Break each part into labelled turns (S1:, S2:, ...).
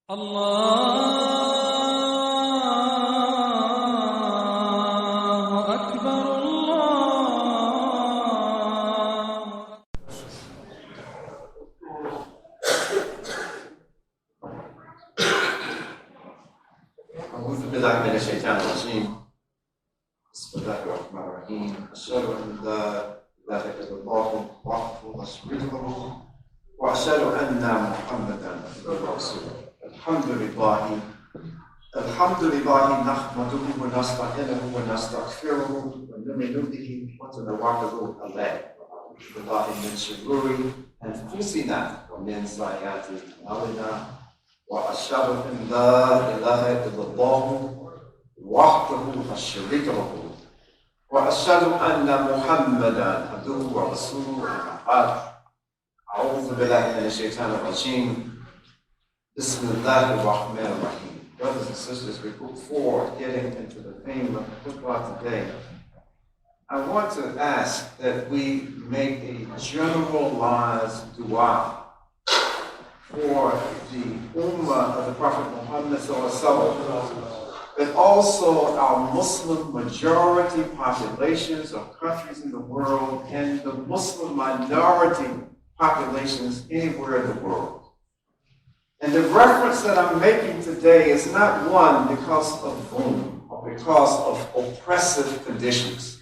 S1: الله أكبر
S2: أعوذ بالله من الشيطان الرجيم. بسم الله الرحمن الرحيم. أشهد أن لا إله إلا الله وحده لا شريك له وأشهد أن محمدا عبده ورسوله. الحمد لله نحمده ونستعينه ونستغفره ونؤمن به ونتوكل عليه. ونعوذ بالله من شرور أنفسنا ومن سيئات أعمالنا. وأشهد أن لا إله إلا الله وحده لا شريك له وأشهد أن محمدا عبده ورسوله. أما بعد، أعوذ بالله من الشيطان الرجيم. بسم الله الرحمن الرحيم. Brothers and sisters, before getting into the theme of Khutbah today, I want to ask that we make a generalized dua for the Ummah of the Prophet Muhammad but also our Muslim majority populations of countries in the world and the Muslim minority populations anywhere in the world. And the reference that I'm making today is not one because of boom or because of oppressive conditions.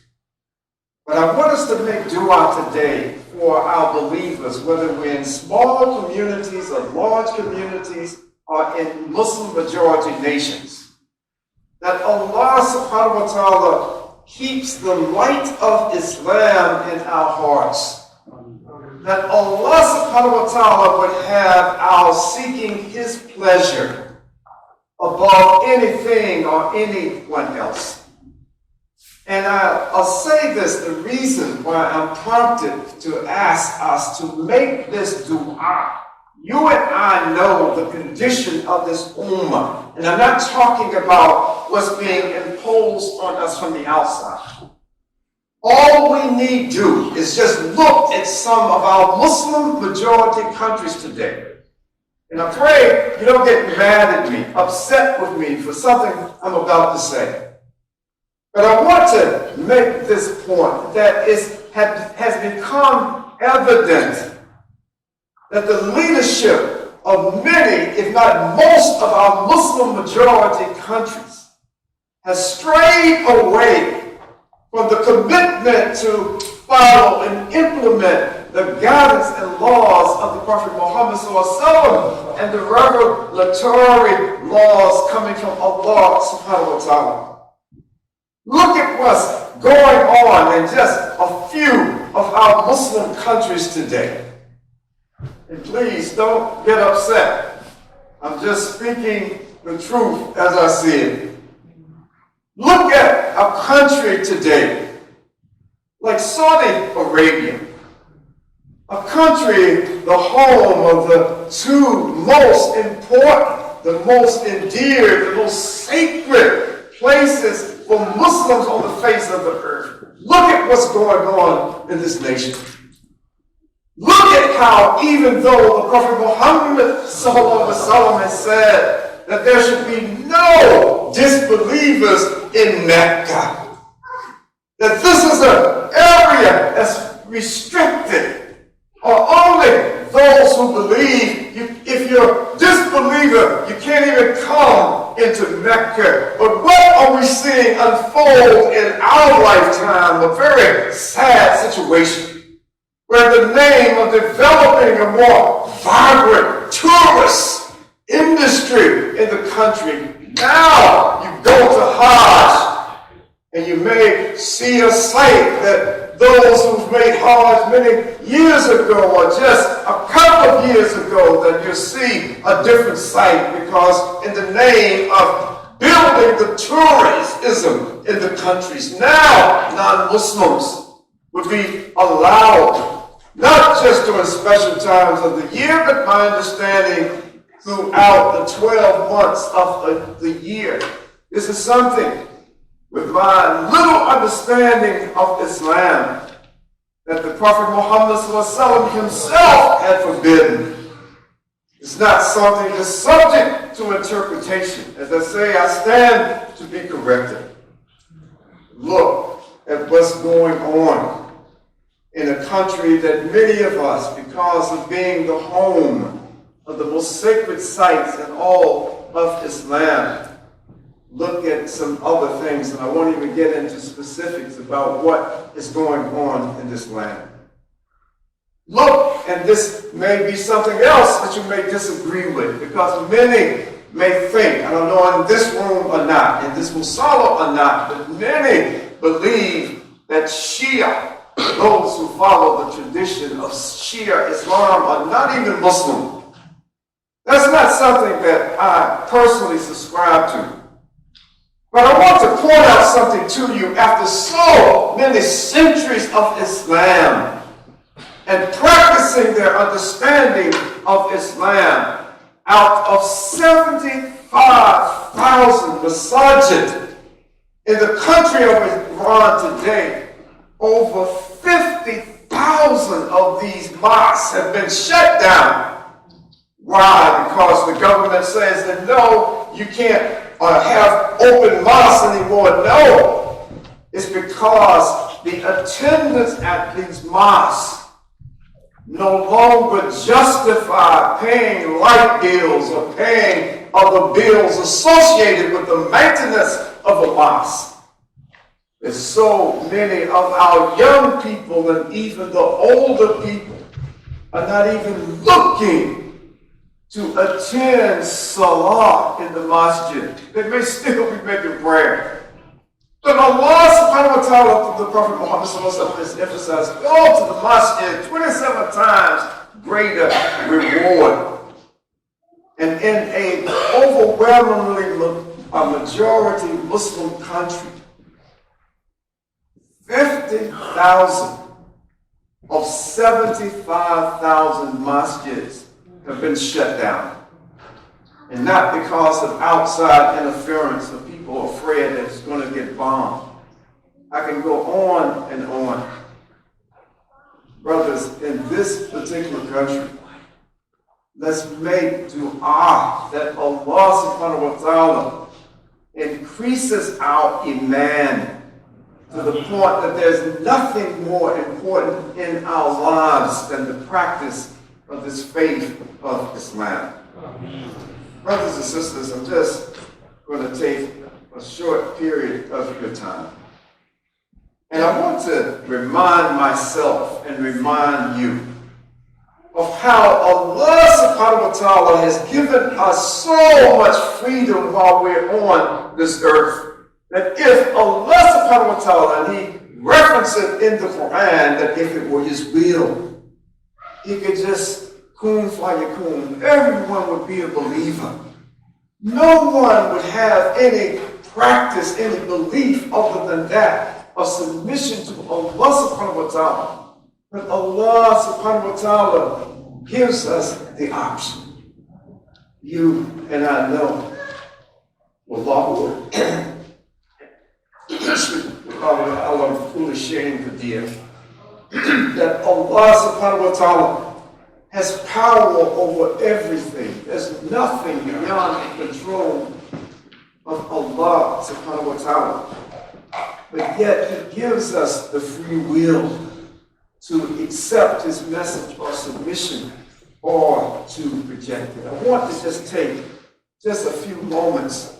S2: But I want us to make dua today for our believers, whether we're in small communities or large communities or in Muslim majority nations, that Allah subhanahu wa ta'ala keeps the light of Islam in our hearts. That Allah subhanahu wa ta'ala would have our seeking His pleasure above anything or anyone else. And I'll say this, the reason why I'm prompted to ask us to make this dua. You and I know the condition of this ummah. And I'm not talking about what's being imposed on us from the outside. All we need to do is just look at some of our Muslim majority countries today. And I pray you don't get mad at me, upset with me for something I'm about to say. But I want to make this point that has become evident that the leadership of many, if not most, of our Muslim majority countries has strayed away from the commitment to follow and implement the guidance and laws of the Prophet Muhammad ﷺ and the revelatory laws coming from Allah subhanahu wa ta'ala. Look at what's going on in just a few of our Muslim countries today. And please don't get upset. I'm just speaking the truth as I see it. Look at a country today like Saudi Arabia, a country, the home of the two most important, the most endeared, the most sacred places for Muslims on the face of the earth. Look at what's going on in this nation. Look at how, even though the Prophet Muhammad ﷺ has said that there should be no disbelievers in Mecca, that this is an area that's restricted, or only those who believe. If you're a disbeliever, you can't even come into Mecca. But what are we seeing unfold in our lifetime? A very sad situation where in the name of developing a more vibrant tourist industry in the country, now you go to Hajj and you may see a sight that those who've made Hajj many years ago or just a couple of years ago, that you see a different sight, because in the name of building the tourism in the countries, now non-Muslims would be allowed, not just during special times of the year, but my understanding throughout the 12 months of the year. This is something, with my little understanding of Islam, that the Prophet Muhammad ﷺ himself had forbidden. It's not something that's subject to interpretation. As I say, I stand to be corrected. Look at what's going on in a country that many of us, because of being the home of the most sacred sites in all of Islam, look at some other things, and I won't even get into specifics about what is going on in this land. Look, and this may be something else that you may disagree with, because many may think, I don't know in this room or not, in this musalla or not, but many believe that Shia, those who follow the tradition of Shia Islam, are not even Muslim. That's not something that I personally subscribe to. But I want to point out something to you. After so many centuries of Islam and practicing their understanding of Islam, out of 75,000 masajid in the country of Iran today, over 50,000 of these mosques have been shut down. Why? Because the government says that no, you can't have open mosques anymore. No, it's because the attendance at these mosques no longer justify paying light bills or paying other bills associated with the maintenance of a mosque. There's so many of our young people and even the older people are not even looking to attend salah in the masjid. They may still be making prayer. But Allah subhanahu wa ta'ala, through the Prophet Muhammad sallallahu alaihi wasallam, has emphasized, go to the masjid, 27 times greater reward. And in an overwhelmingly majority Muslim country, 50,000 of 75,000 masjids have been shut down. And not because of outside interference of people afraid that it's going to get bombed. I can go on and on. Brothers, in this particular country, let's make dua that Allah subhanahu wa ta'ala increases our iman to the point that there's nothing more important in our lives than the practice of this faith of Islam. Brothers and sisters, I'm just going to take a short period of your time. And I want to remind myself and remind you of how Allah subhanahu wa ta'ala has given us so much freedom while we're on this earth, that if Allah subhanahu wa ta'ala, and He references in the Quran that if it were His will, He could just kun fayakun, everyone would be a believer. No one would have any practice, any belief other than that of submission to Allah subhanahu wa ta'ala. But Allah subhanahu wa ta'ala gives us the option. You and I know, Wallahu, Allah fully sharing the deal, that Allah subhanahu wa ta'ala has power over everything. There's nothing beyond the control of Allah subhanahu wa ta'ala. But yet He gives us the free will to accept His message or submission or to reject it. I want to just take just a few moments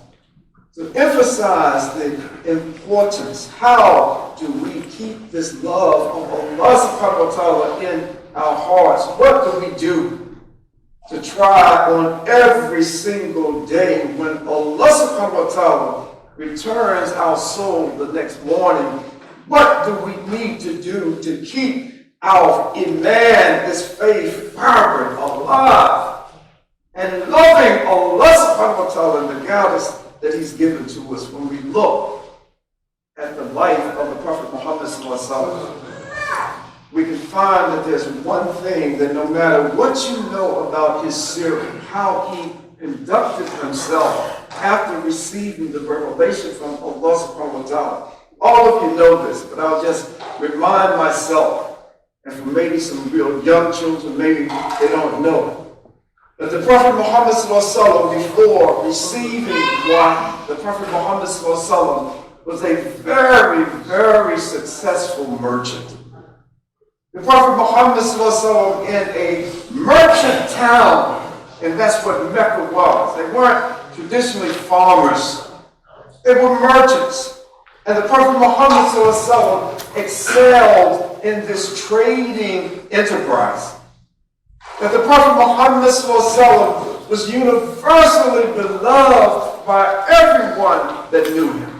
S2: to emphasize the importance. How do we keep this love of Allah subhanahu wa ta'ala in our hearts? What do we do to try on every single day when Allah subhanahu wa ta'ala returns our soul the next morning? What do we need to do to keep our iman, this faith, vibrant, alive, and loving Allah subhanahu wa ta'ala and the guidance that He's given to us when we look at the life of the Prophet Muhammad sallallahu alaihi wasallam? We can find that there's one thing that no matter what you know about his seerah, how he conducted himself after receiving the revelation from Allah subhanahu wa ta'ala. All of you know this, but I'll just remind myself, and for maybe some real young children, maybe they don't know. That the Prophet Muhammad ﷺ, before receiving wahy, the Prophet Muhammad ﷺ was a very, very successful merchant. The Prophet Muhammad ﷺ in a merchant town, and that's what Mecca was. They weren't traditionally farmers. They were merchants. And the Prophet Muhammad ﷺ excelled in this trading enterprise. That the Prophet Muhammad ﷺ was universally beloved by everyone that knew him.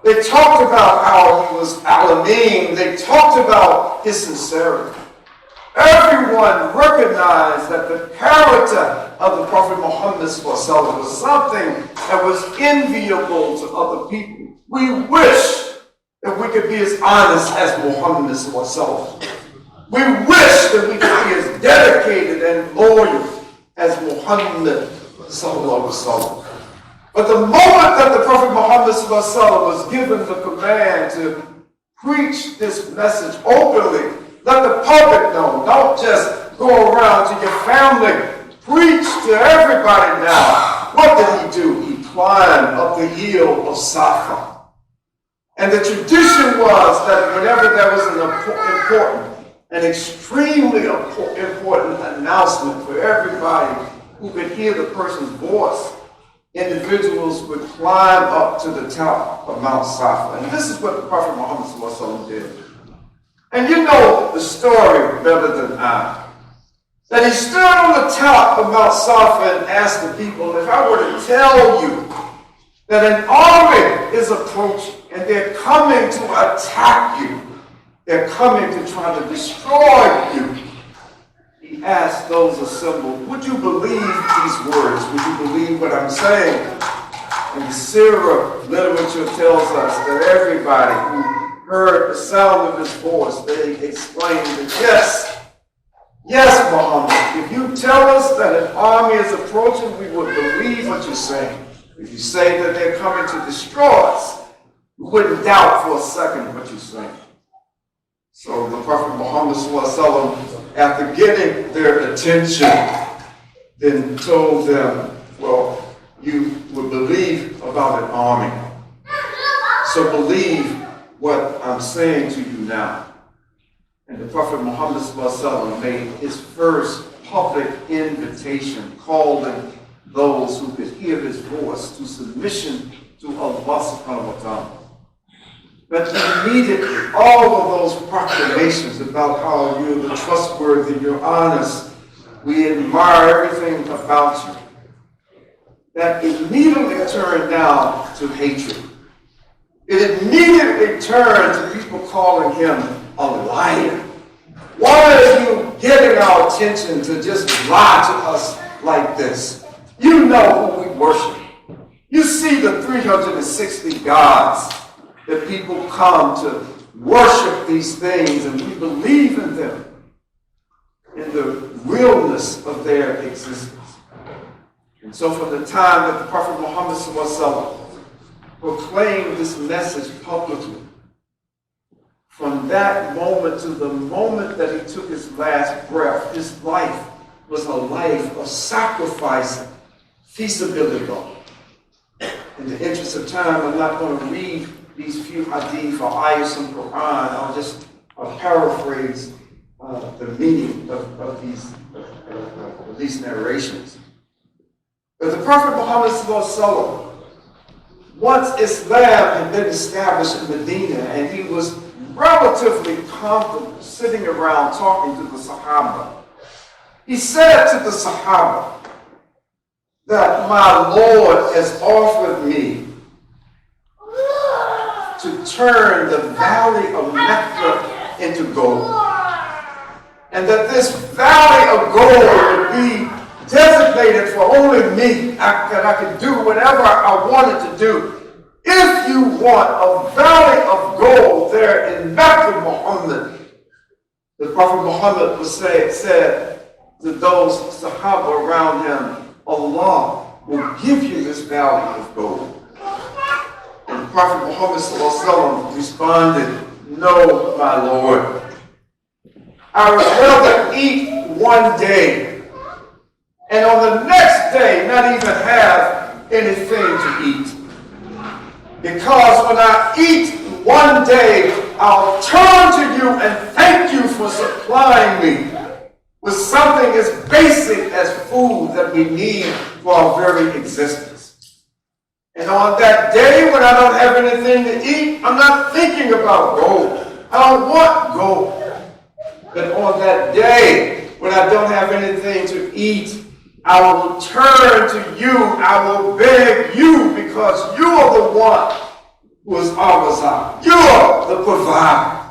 S2: They talked about how he was Alameen. They talked about his sincerity. Everyone recognized that the character of the Prophet Muhammad ﷺ was something that was enviable to other people. We wish that we could be as honest as Muhammad ﷺ. We wish that we could be as dedicated and loyal as Muhammad ﷺ. But the moment that the Prophet Muhammad ﷺ was given the command to preach this message openly, let the public know, don't just go around to your family, preach to everybody now. What did he do? He climbed up the hill of Safa. And the tradition was that whenever there was an extremely important announcement for everybody who could hear the person's voice, individuals would climb up to the top of Mount Safa. And this is what the Prophet Muhammad ﷺ did. And you know the story better than I. That he stood on the top of Mount Safa and asked the people, if I were to tell you that an army is approaching and they're coming to attack you, they're coming to try to destroy you, he asked those assembled, would you believe these words? Would you believe what I'm saying? And the Sirah literature tells us that everybody who heard the sound of his voice, they exclaimed, yes, Muhammad, if you tell us that an army is approaching, we would believe what you're saying. If you say that they're coming to destroy us, we wouldn't doubt for a second what you're saying. So the Prophet Muhammad ﷺ, after getting their attention, then told them, well, you would believe about an army. So believe what I'm saying to you now. And the Prophet Muhammad ﷺ made his first public invitation, calling those who could hear his voice to submission to Allah subhanahu wa ta'ala. But immediately, all of those proclamations about how you're the trustworthy, you're honest, we admire everything about you, that immediately turned down to hatred. It immediately turned to people calling him a liar. Why are you getting our attention to just lie to us like this? You know who we worship. You see the 360 gods that people come to worship these things, and we believe in them, in the realness of their existence. And so from the time that the Prophet Muhammad ﷺ proclaimed this message publicly, from that moment to the moment that he took his last breath, his life was a life of sacrificing feasibility. In the interest of time, I'm not going to read these few hadith or ayahs from Quran. I'll just paraphrase the meaning of these narrations. But the Prophet Muhammad ﷺ, once Islam had been established in Medina and he was relatively comfortable sitting around talking to the Sahaba, he said to the Sahaba that my Lord has offered me to turn the valley of Mecca into gold. And that this valley of gold would be designated for only me, that I could do whatever I wanted to do. If you want a valley of gold there in Mecca, Muhammad, the Prophet Muhammad said to those Sahaba around him, Allah will give you this valley of gold. And the Prophet Muhammad ﷺ responded, no, my Lord. I would rather eat one day and on the next day not even have anything to eat. Because when I eat one day, I'll turn to you and thank you for supplying me with something as basic as food that we need for our very existence. And on that day when I don't have anything to eat, I'm not thinking about gold. I don't want gold. But on that day when I don't have anything to eat, I will turn to you. I will beg you, because you are the one who is our Messiah. You are the provider.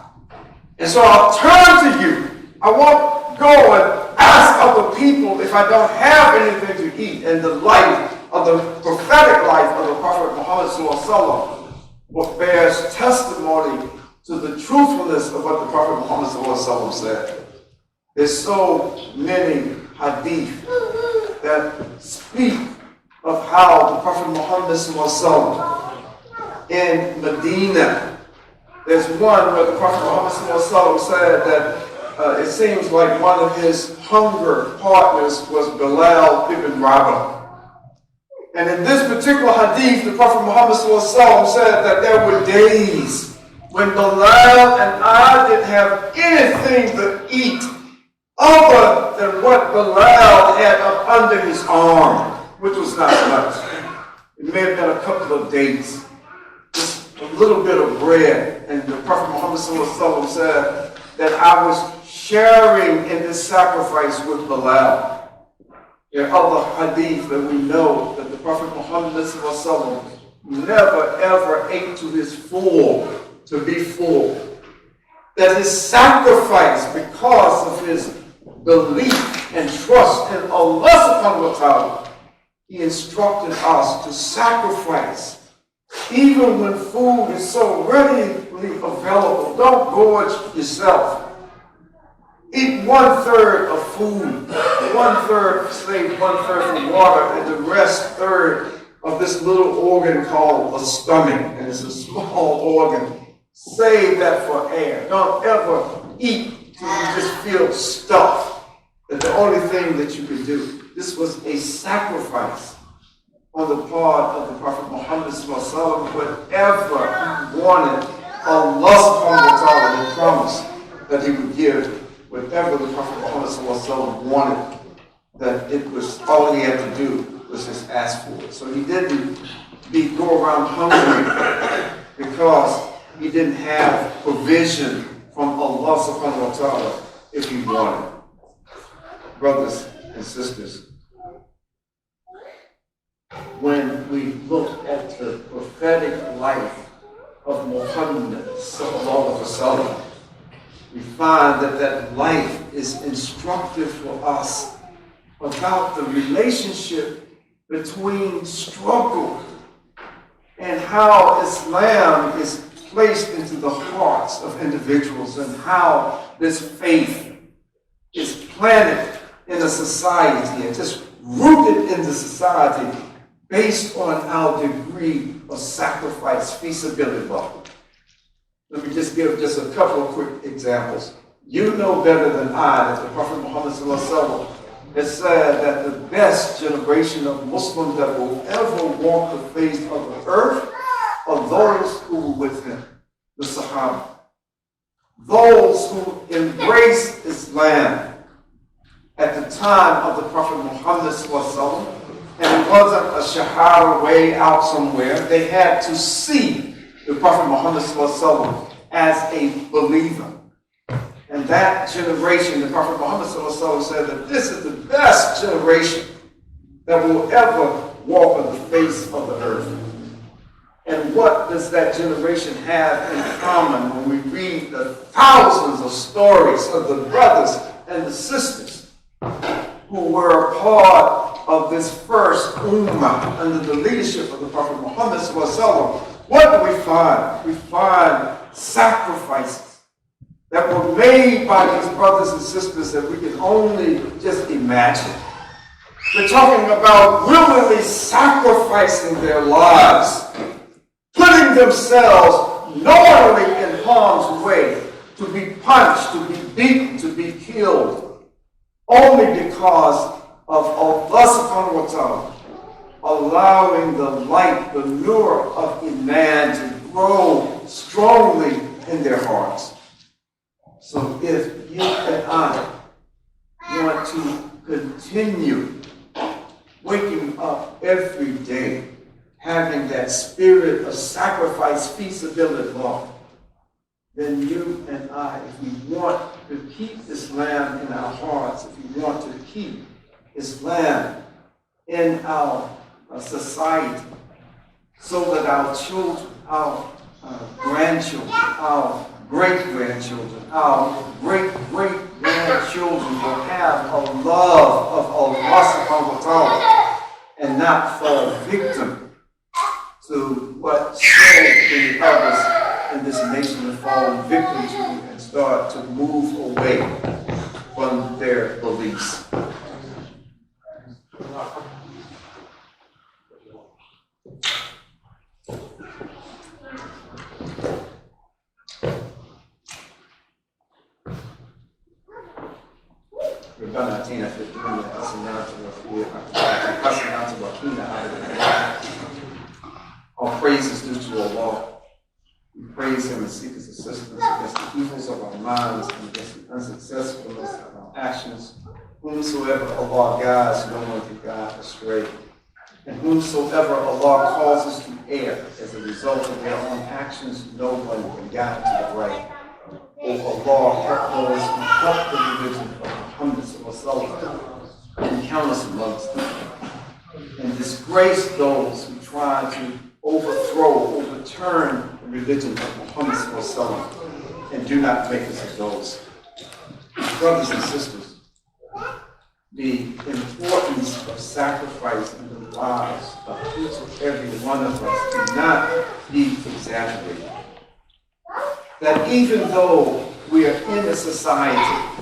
S2: And so I'll turn to you. I won't go and ask other people if I don't have anything to eat. And the life of the prophetic life of the Prophet Muhammad sallallahu what bears testimony to the truthfulness of what the Prophet Muhammad sallallahu said. There's so many hadith that speak of how the Prophet Muhammad sallallahu in Medina, there's one where the Prophet Muhammad sallallahu said that it seems like one of his hunger partners was Bilal ibn Rabah. And in this particular hadith, the Prophet Muhammad sallallahu said that there were days when Bilal and I didn't have anything to eat other than what Bilal had up under his arm, which was not much. It may have been a couple of days, just a little bit of bread. And the Prophet Muhammad sallallahu said that I was sharing in this sacrifice with Bilal. There are other hadith that we know that the Prophet Muhammad sallallahu never ever ate to his full, to be full. That his sacrifice, because of his belief and trust in Allah subhanahu wa ta'ala, he instructed us to sacrifice even when food is so readily available. Don't gorge yourself. Eat 1/3 of food, 1/3, save 1/3 for water, and the rest third of this little organ called a stomach, and it's a small organ. Save that for air. Don't ever eat till you just feel stuffed. That's the only thing that you can do. This was a sacrifice on the part of the Prophet Muhammad sallallahu whatever he wanted. Allah subhanahu wa ta'ala had promised that he would give whatever the Prophet Muhammad sallallahu wanted. That it was all he had to do was just ask for it. So he didn't go around hungry because he didn't have provision from Allah subhanahu wa ta'ala if he wanted. Brothers and sisters, when we look at the prophetic life of Muhammad sallallahu alaihi wasallam, we find that that life is instructive for us about the relationship between struggle and how Islam is placed into the hearts of individuals and how this faith is planted in a society and just rooted in the society based on our degree of sacrifice, feasibility. Let me just give just a couple of quick examples. You know better than I that the Prophet Muhammad sallallahu has said that the best generation of Muslims that will ever walk the face of the earth are those who were with him, the Sahaba. Those who embraced Islam at the time of the Prophet Muhammad sallallahu and it wasn't a shahada way out somewhere. They had to see the Prophet Muhammad sallallahu as a believer. And that generation, the Prophet Muhammad sallallahu said that this is the best generation that will ever walk on the face of the earth. And what does that generation have in common when we read the thousands of stories of the brothers and the sisters who were a part of this first Ummah under the leadership of the Prophet Muhammad sallallahu? What do we find? We find sacrifices that were made by these brothers and sisters that we can only just imagine. We're talking about willingly sacrificing their lives, putting themselves knowingly in harm's way to be punched, to be beaten, to be killed, only because of Allah subhanahu wa ta'ala, allowing the light, the nur of Iman to grow strongly in their hearts. So if you and I want to continue waking up every day, having that spirit of sacrifice, feasibility, then you and I, if we want to keep Islam in our hearts, if we want to keep Islam in our society, so that our children, our grandchildren, our great-grandchildren, our great-great-grandchildren will have a love of Allah subhanahu wa ta'ala and not fall victim to what so many others in this nation have fallen victim to and start to move away from their beliefs. All praise is due to Allah. We praise Him and seek His assistance against the evils of our minds and against the unsuccessfulness of our actions. Whomsoever Allah guides, no one can guide astray. And whomsoever Allah causes to err as a result of their own actions, no one can guide to the right. O Allah, help those who help the religion of Muhammad and countless amongst them, and disgrace those who try to overturn the religion of Muhammad and do not make us of those. Brothers and sisters, the importance of sacrifice in the lives of each and every one of us cannot be exaggerated. That even though we are in a society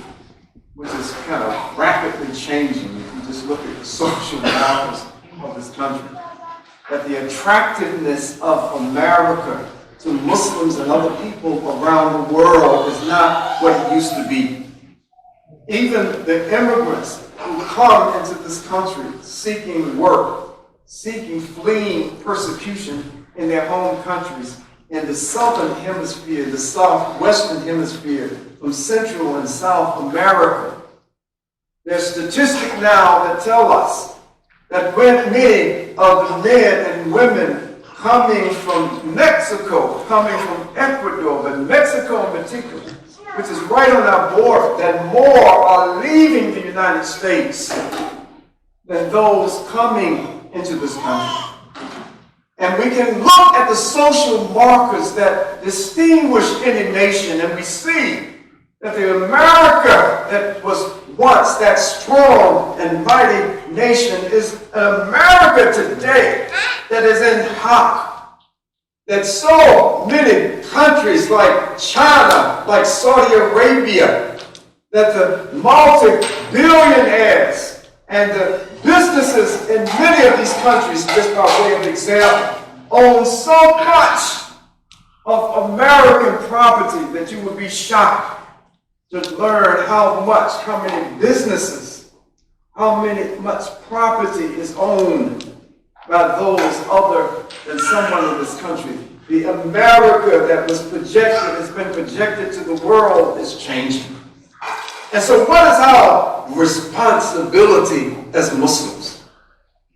S2: which is kind of rapidly changing, if you just look at the social markers of this country, that the attractiveness of America to Muslims and other people around the world is not what it used to be. Even the immigrants who come into this country seeking work, fleeing persecution in their home countries, in the southern hemisphere, the southwestern hemisphere, from Central and South America. There's statistics now that tell us that when many of the men and women coming from Mexico, coming from Ecuador, but Mexico in particular, which is right on our border, that more are leaving the United States than those coming into this country. And we can look at the social markers that distinguish any nation, and we see that the America that was once that strong and mighty nation is an America today that is in hock. That so many countries like China, like Saudi Arabia, that the multi-billionaires and the businesses in many of these countries, just by way of example, own so much of American property that you would be shocked to learn how many businesses, much property is owned by those other than someone in this country. The America that was projected, has been projected to the world, is changing. And so what is our responsibility as Muslims?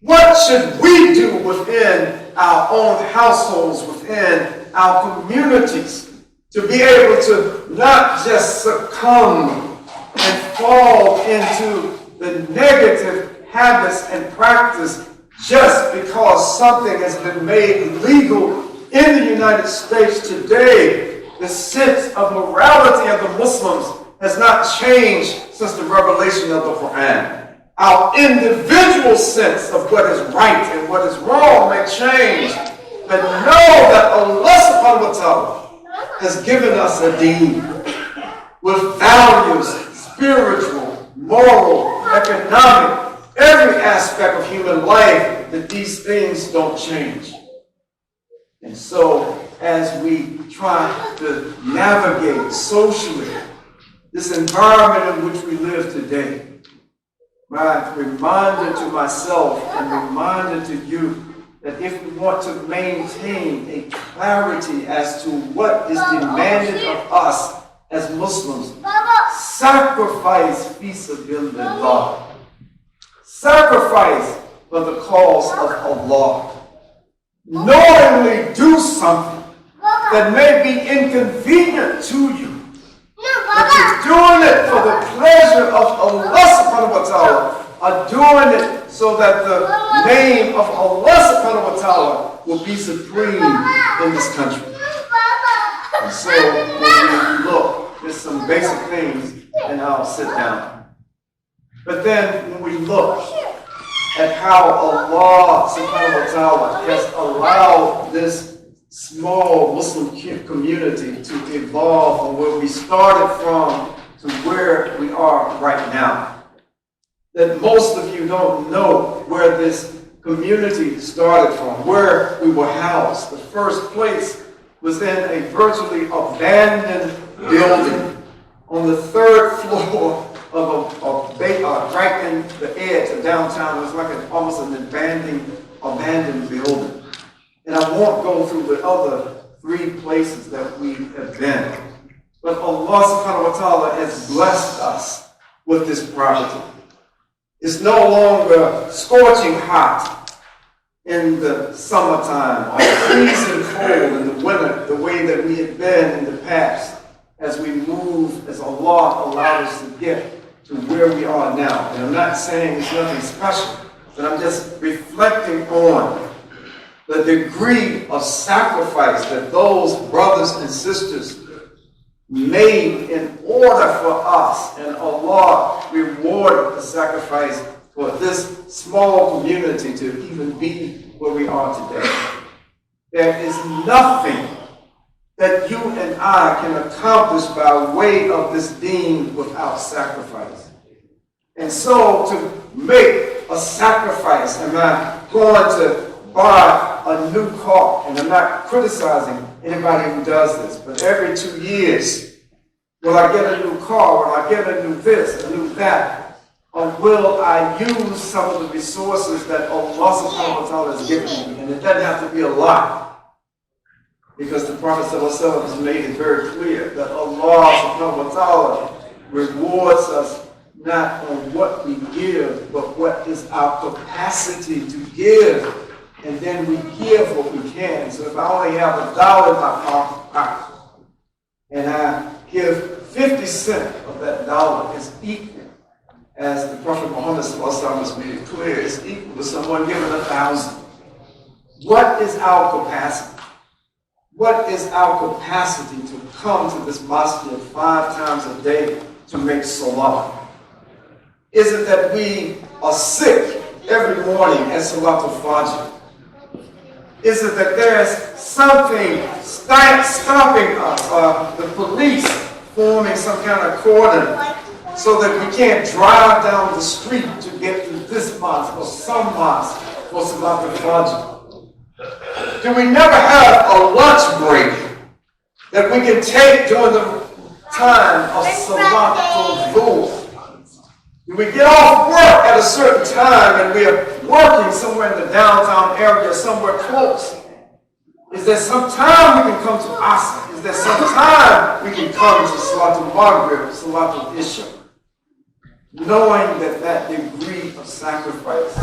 S2: What should we do within our own households, within our communities, to be able to not just succumb and fall into the negative habits and practice just because something has been made legal in the United States today? The sense of morality of the Muslims has not changed since the revelation of the Quran. Our individual sense of what is right and what is wrong may change, but know that Allah subhanahu wa ta'ala has given us a deen with values, spiritual, moral, economic, every aspect of human life, that these things don't change. And so, as we try to navigate socially this environment in which we live today, my reminder to myself and reminder to you that if we want to maintain a clarity as to what is demanded of us as Muslims, sacrifice fi sabilillah. Sacrifice for the cause of Allah. Knowingly do something that may be inconvenient to you. But you're doing it for the pleasure of Allah subhanahu wa ta'ala, are doing it so that the name of Allah subhanahu wa ta'ala will be supreme in this country. And so when we look, there's some basic things, and I'll sit down. But then when we look at how Allah subhanahu wa ta'ala has allowed this small Muslim community to evolve from where we started from to where we are right now. That most of you don't know where this community started from, where we were housed. The first place was in a virtually abandoned building on the third floor of right in the edge of downtown. It was like almost an abandoned building. And I won't go through the other 3 places that we have been. But Allah subhanahu wa ta'ala has blessed us with this property. It's no longer scorching hot in the summertime or freezing cold in the winter, the way that we had been in the past as we move, as Allah allowed us to get to where we are now. And I'm not saying it's nothing special, but I'm just reflecting on the degree of sacrifice that those brothers and sisters made in order for us, and Allah rewarded the sacrifice for this small community to even be where we are today. There is nothing that you and I can accomplish by way of this deen without sacrifice. And so to make a sacrifice, am I going to buy a new car? And I'm not criticizing anybody who does this, but every 2 years, will I get a new car? Will I get a new this, a new that? Or will I use some of the resources that Allah subhanahu wa ta'ala has given me? And it doesn't have to be a lot. Because the Prophet ﷺ has made it very clear that Allah subhanahu wa ta'ala rewards us not on what we give, but what is our capacity to give. And then we give what we can. So if I only have $1 in my pocket, and I give 50 cents of that dollar, is equal, as the Prophet Muhammad ﷺ has made it clear, is equal to someone giving 1,000. What is our capacity? What is our capacity to come to this mosque 5 times a day to make salah? Is it that we are sick every morning at Salatul Fajr? Is it that there's something stopping us, the police forming some kind of cordon so that we can't drive down the street to get to this mosque or some mosque for Salatul Fajr? Do we never have a lunch break that we can take during the time of Salatul Dhuhr? Do we get off work at a certain time and we are working somewhere in the downtown area, somewhere close? Is there some time we can come to Asr? Is there some time we can come to Salatul Maghrib, Salatul Isha? Knowing that degree of sacrifice.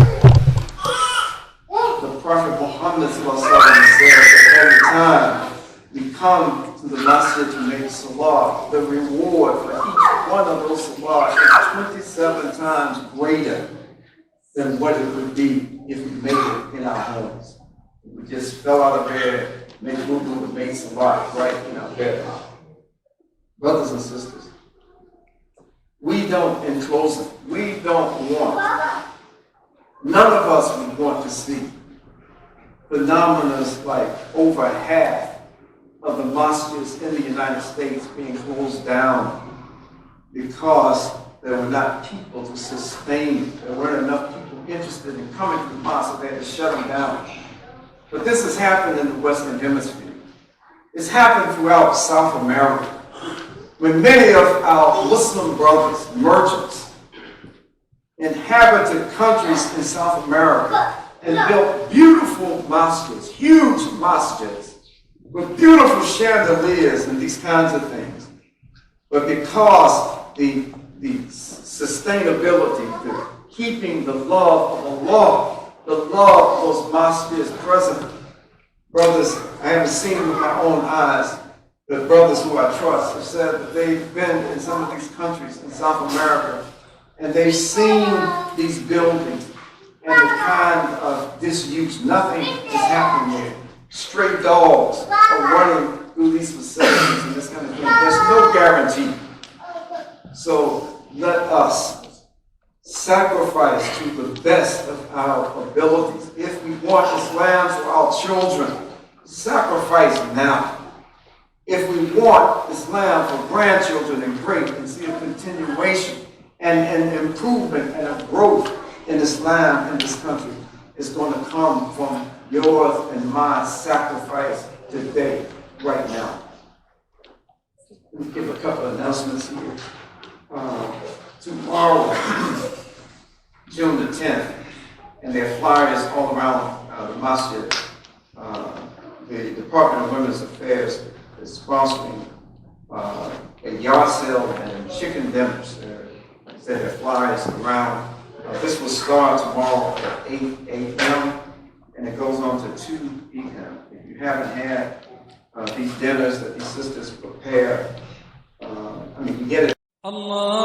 S2: The Prophet Muhammad says that every time we come to the masjid to make salah, the reward for each one of those salah is 27 times greater than what it would be if we made it in our homes. We just fell out of bed, made wudu, and made salah right in our bed. Brothers and sisters, we don't, in closing, we don't want, none of us would want to see phenomena like over half of the mosques in the United States being closed down because there were not people to sustain it. There weren't enough people interested in coming to the mosque, so they had to shut them down. But this has happened in the Western Hemisphere. It's happened throughout South America, when many of our Muslim brothers, merchants, inhabited countries in South America and built beautiful mosques, huge mosques, with beautiful chandeliers and these kinds of things. But because the sustainability, the keeping the love of Allah, the love of those mosques is present. Brothers, I haven't seen them with my own eyes, but brothers who I trust have said that they've been in some of these countries in South America and they've seen these buildings and the kind of disuse. Nothing is happening there. Stray dogs are running through these facilities and this kind of thing. There's no guarantee. So let us sacrifice to the best of our abilities. If we want Islam for our children, sacrifice now. If we want Islam for grandchildren and great, and see a continuation and an improvement and a growth in Islam in this country, is going to come from yours and my sacrifice today, right now. Let me give a couple of announcements here. Tomorrow, June the 10th, and there are flyers all around the masjid. The Department of Women's Affairs is sponsoring a yard sale and chicken dinners. There are flyers around. This will start tomorrow at 8 a.m. and it goes on to 2 p.m. If you haven't had these dinners that these sisters prepare, you get it. Allah.